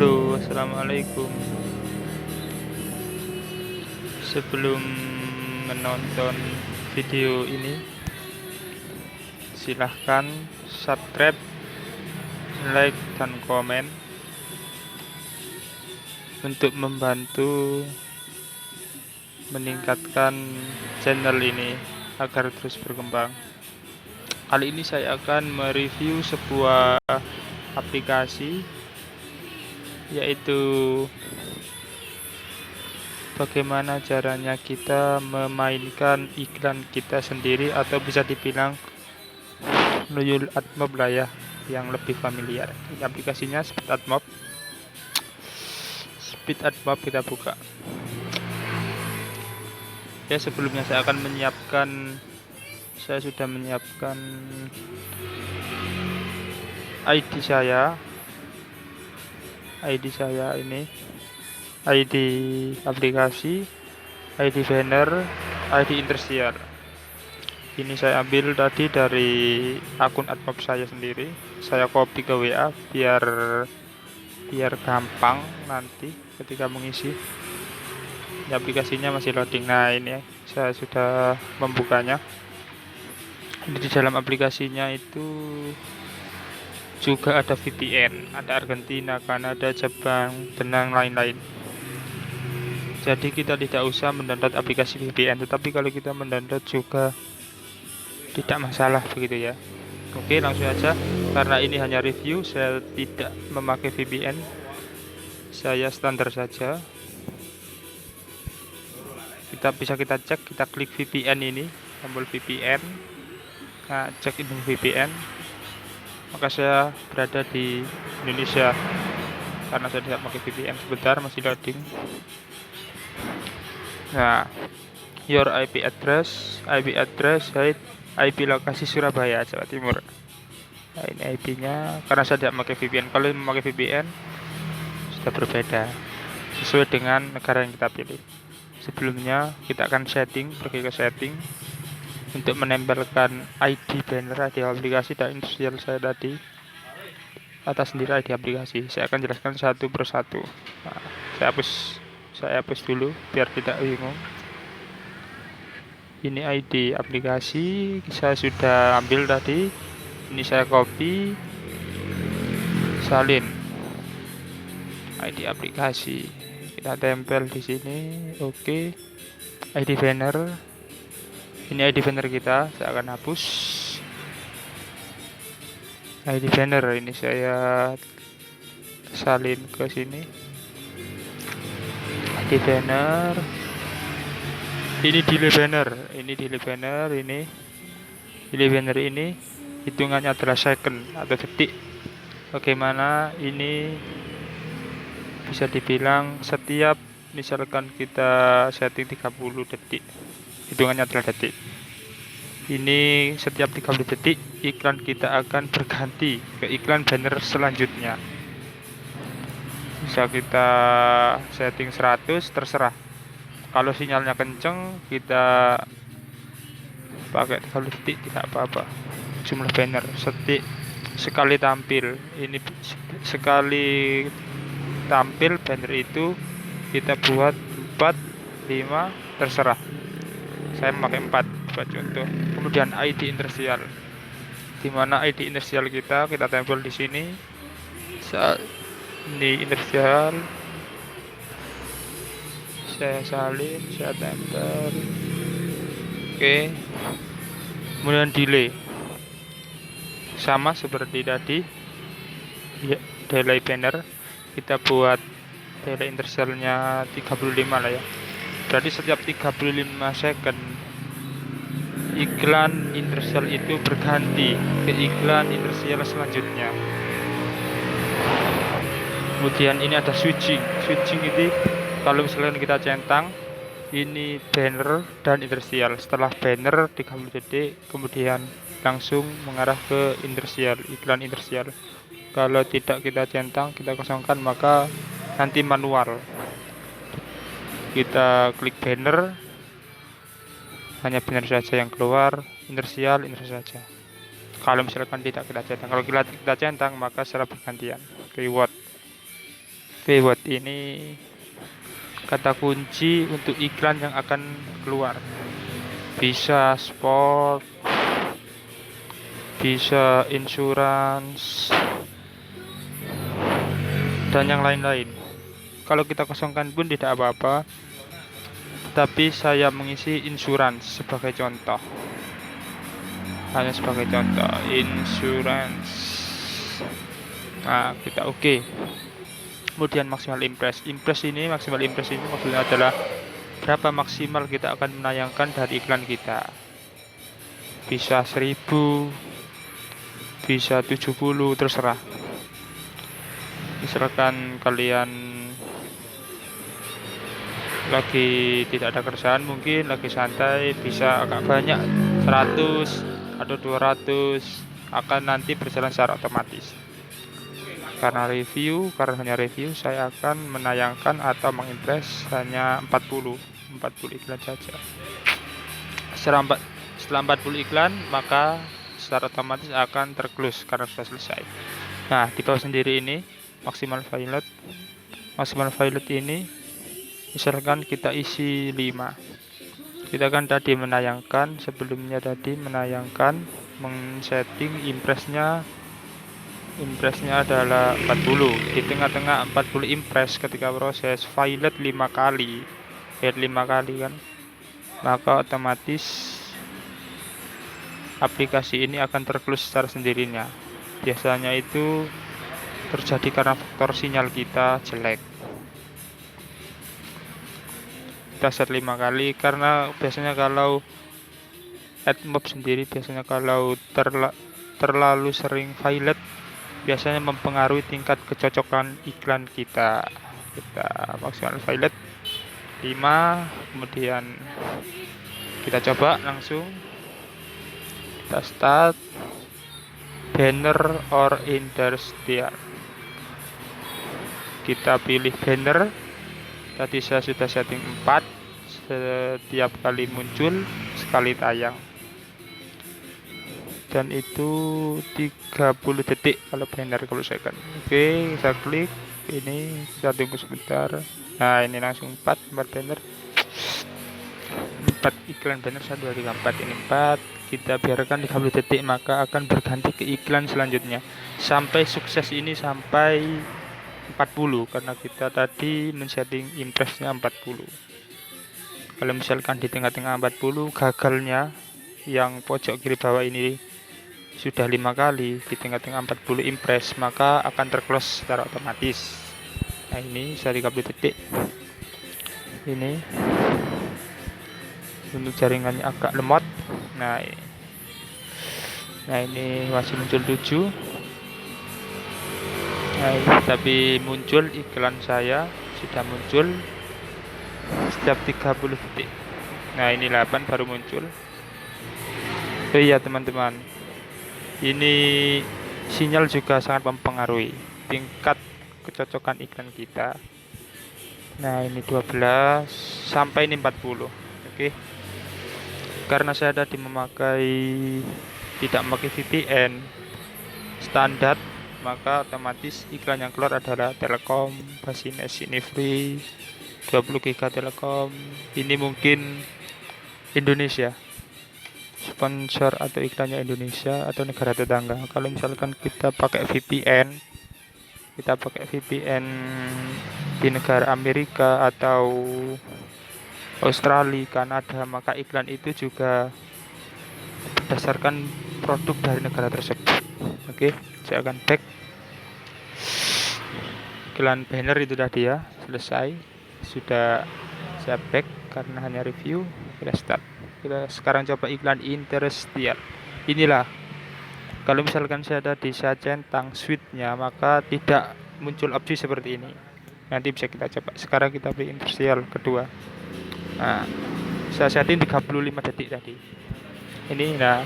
Halo, assalamualaikum. Sebelum menonton video ini, silahkan subscribe, like, dan komen untuk membantu meningkatkan channel ini agar terus berkembang. Kali ini saya akan mereview sebuah aplikasi, yaitu bagaimana caranya kita memainkan iklan kita sendiri, atau bisa dibilang Nuyul AdMob lah ya, yang lebih familiar. Ini aplikasinya Speed AdMob. Speed AdMob kita buka. Ya, sebelumnya saya sudah menyiapkan ID saya. ID saya ini ID aplikasi, ID banner, ID interstitial. Ini saya ambil tadi dari akun AdMob saya sendiri. Saya copy ke WA biar gampang nanti ketika mengisi. Ini aplikasinya masih loading. Nah, ini saya sudah membukanya. Ini di dalam aplikasinya itu juga ada VPN, ada Argentina, Kanada, Jepang, dan yang lain-lain. Jadi kita tidak usah mendownload aplikasi VPN, tetapi kalau kita mendownload juga tidak masalah begitu ya. Oke, langsung aja. Karena ini hanya review, saya tidak memakai VPN. Saya standar saja. Kita cek, kita klik VPN ini, tombol VPN. Nah, cek ini VPN. Maka saya berada di Indonesia karena saya tidak pakai VPN. Sebentar, masih loading. Nah, your IP address IP lokasi Surabaya, Jawa Timur. Nah, ini IP-nya. Karena saya tidak pakai VPN. Kalau memakai VPN sudah berbeda, sesuai dengan negara yang kita pilih. Sebelumnya kita akan pergi ke setting untuk menempelkan ID banner, ID aplikasi, dan industrial saya tadi atas sendiri ID aplikasi. Saya akan jelaskan satu persatu. Nah, saya hapus dulu biar tidak bingung. Ini ID aplikasi saya sudah ambil tadi. Ini saya copy, salin ID aplikasi, kita tempel di sini. Oke. ID banner, ini ID banner kita, saya akan hapus ID banner. Ini saya salin ke sini. ID banner, ini delay banner, delay banner ini hitungannya adalah second atau detik. Bagaimana ini bisa dibilang setiap misalkan kita setting 30 detik, hitungannya adalah detik. Ini setiap 30 detik iklan kita akan berganti ke iklan banner selanjutnya. Bisa kita setting 100, terserah. Kalau sinyalnya kenceng kita pakai 30 detik, tidak apa-apa. Jumlah banner sekali tampil, ini sekali tampil banner itu kita buat 4, 5, terserah. Saya memakai 4 buat contoh. Kemudian ID interstitial, dimana ID interstitial kita tempel di sini. Ini interstitial saya salin, saya tempel. Oke. Kemudian delay sama seperti tadi ya, delay banner kita buat delay interstitialnya 35 lah ya. Jadi setiap 35 second iklan interstitial itu berganti ke iklan interstitial selanjutnya. Kemudian ini ada switching itu kalau misalnya kita centang ini banner dan interstitial. Setelah banner 30 detik kemudian langsung mengarah ke interstitial, iklan interstitial. Kalau tidak kita centang, kita kosongkan, maka nanti manual. Kita klik banner, hanya banner saja yang keluar, interstitial saja. Kalau misalkan tidak kita centang, kalau kita centang maka secara bergantian reward. Keyword ini kata kunci untuk iklan yang akan keluar. Bisa sport, bisa insurance, dan yang lain-lain. Kalau kita kosongkan pun tidak apa-apa, tapi saya mengisi insurance sebagai contoh. Hanya sebagai contoh, insurance. Nah, kita oke. Kemudian maksimal impress. Maksimal impress ini maksudnya adalah berapa maksimal kita akan menayangkan dari iklan kita. Bisa 1000, bisa 70, terserah. Misalkan kalian lagi tidak ada kerjaan, mungkin lagi santai, bisa agak banyak 100 atau 200, akan nanti berjalan secara otomatis. Karena hanya review, saya akan menayangkan atau mengimpress hanya 40 iklan saja. Setelah 40 iklan, maka secara otomatis akan terclose karena sudah selesai. Nah, di bawah sendiri ini maksimal violet ini misalkan kita isi 5. Kita kan tadi sebelumnya men-setting impressnya adalah 40. Di tengah-tengah 40 impress ketika proses violet 5 kali kan, maka otomatis aplikasi ini akan terclose secara sendirinya. Biasanya itu terjadi karena faktor sinyal kita jelek. Kita set 5 kali karena biasanya kalau AdMob sendiri kalau terlalu sering violet biasanya mempengaruhi tingkat kecocokan iklan kita. Kita maksimal violet 5, kemudian kita coba langsung. Kita start banner or interstitial. Kita pilih banner. Tadi saya sudah setting 4, setiap kali muncul sekali tayang, dan itu 30 detik kalau banner, kalau second. Oke, saya klik ini, saya tunggu sebentar. Nah, ini langsung 4 banner, 4 iklan banner, 1, 2, 3, 4. Ini 4, kita biarkan 30 detik, maka akan berganti ke iklan selanjutnya sampai sukses ini sampai 40, karena kita tadi men-setting impressnya 40. Kalau misalkan di tengah-tengah 40 gagalnya, yang pojok kiri bawah ini sudah 5 kali, di tengah-tengah 40 impress, maka akan terclose secara otomatis. Nah, ini saya 30 detik. Ini untuk jaringannya agak lemot. Nah ini masih muncul 7. Nah, tapi muncul iklan saya sudah muncul setiap 30 detik. Nah, ini 8 baru muncul. Oh iya teman-teman, ini sinyal juga sangat mempengaruhi tingkat kecocokan iklan kita. Nah, ini 12 sampai ini 40. Oke. Karena saya tadi tidak memakai VPN standar, maka otomatis iklan yang keluar adalah Telkom, Basines, ini free 20 GB Telkom. Ini mungkin Indonesia, sponsor atau iklannya Indonesia atau negara tetangga. Kalau misalkan kita pakai VPN di negara Amerika atau Australia, Kanada, maka iklan itu juga berdasarkan produk dari negara tersebut. Oke, saya akan back. Iklan banner itu tadi ya, selesai. Sudah saya back karena hanya review. Kita start. Kita sekarang coba iklan interstitial. Inilah, kalau misalkan saya centang switch-nya, maka tidak muncul opsi seperti ini. Nanti bisa kita coba. Sekarang kita pilih interstitial kedua. Nah, saya setting 35 detik tadi. Ini, nah,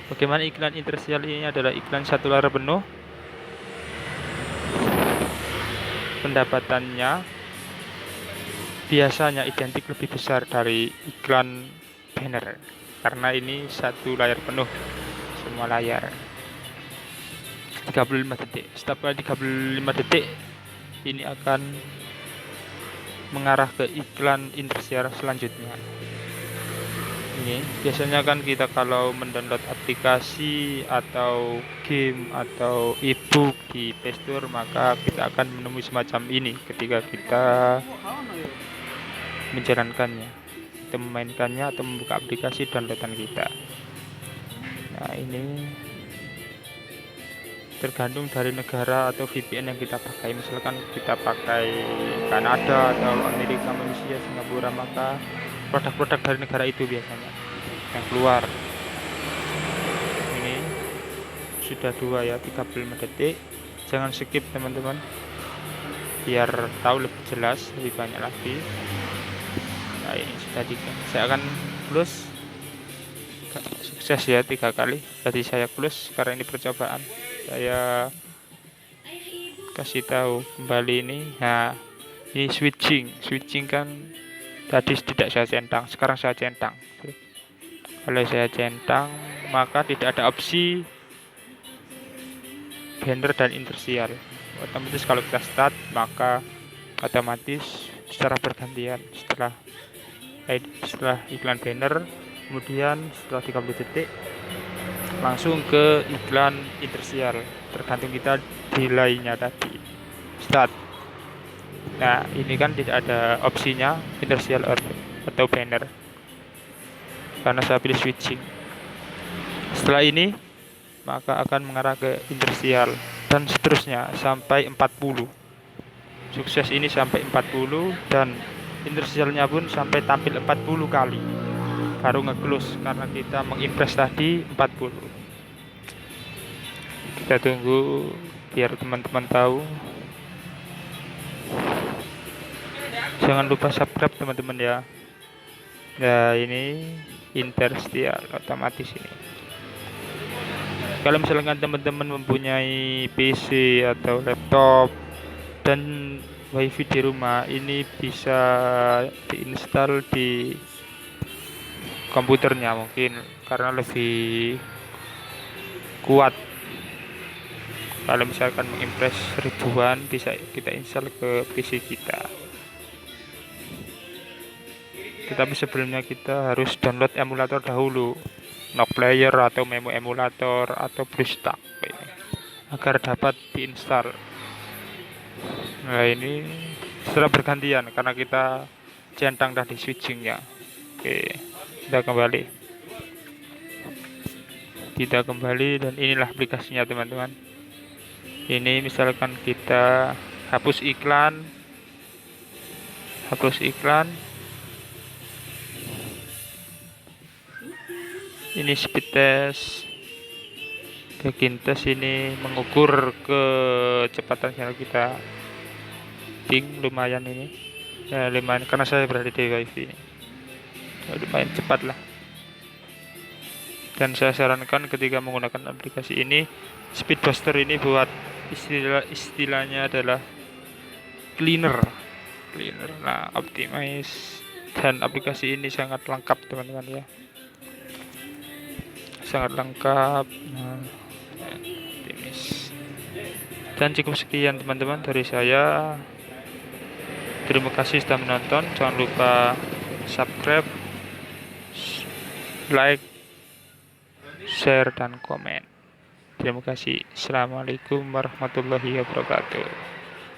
bagaimana iklan interstitial ini adalah iklan satu layar penuh. Pendapatannya biasanya identik lebih besar dari iklan banner, karena ini satu layar penuh, semua layar. 35 detik. Setiap kali 35 detik ini akan mengarah ke iklan intersiar selanjutnya. Ini biasanya kan kita kalau mendownload aplikasi atau game atau ebook di Play Store, maka kita akan menemui semacam ini ketika kita menjalankannya, kita memainkannya atau membuka aplikasi downloadan kita. Nah, ini tergantung dari negara atau VPN yang kita pakai. Misalkan kita pakai Kanada atau Amerika, Malaysia, Singapura, maka produk-produk dari negara itu biasanya yang keluar. Ini sudah 2 ya, 35 detik. Jangan skip teman-teman, biar tahu lebih jelas, lebih banyak lagi. Nah, ini sudah 3. Saya akan close. Sukses ya 3 kali. Jadi saya close karena ini percobaan. Saya kasih tahu kembali ini. Nah, ini switching kan tadi tidak saya centang, sekarang saya centang. Kalau saya centang, maka tidak ada opsi banner dan intersial. Otomatis kalau kita start, maka otomatis secara bergantian setelah iklan banner, kemudian setelah 30 detik langsung ke iklan intersial, tergantung kita delaynya tadi start. Nah, ini kan tidak ada opsinya intersial atau banner karena saya pilih switching. Setelah ini maka akan mengarah ke intersial dan seterusnya sampai 40. Sukses ini sampai 40 dan intersialnya pun sampai tampil 40 kali baru nge-close karena kita mengimpress tadi 40. Kita tunggu biar teman-teman tahu. Jangan lupa subscribe teman-teman ya. Nah, ini intersial otomatis ini. Kalau misalkan teman-teman mempunyai PC atau laptop dan WiFi di rumah, ini bisa diinstal di komputernya mungkin karena lebih kuat. Kalau misalkan mengimpress ribuan, bisa kita install ke PC kita. Tetapi sebelumnya kita harus download emulator dahulu, Nock Player atau Memo Emulator atau BlueStack agar dapat diinstal. Nah, ini setelah bergantian karena kita centang tadi switchingnya. Oke, kita kembali dan inilah aplikasinya teman-teman. Ini misalkan kita hapus iklan. Ini speed test, begin test, ini mengukur kecepatan sinyal kita. Ping lumayan ini, ya lumayan karena saya berada di WiFi ini, ya, lumayan cepat lah. Dan saya sarankan ketika menggunakan aplikasi ini, speed booster ini buat istilahnya adalah cleaner. Nah, optimize dan aplikasi ini sangat lengkap teman-teman ya. Sangat lengkap. Nah, dan cukup sekian teman-teman dari saya. Terima kasih sudah menonton. Jangan lupa subscribe, like, share, dan komen. Terima kasih. Assalamualaikum warahmatullahi wabarakatuh.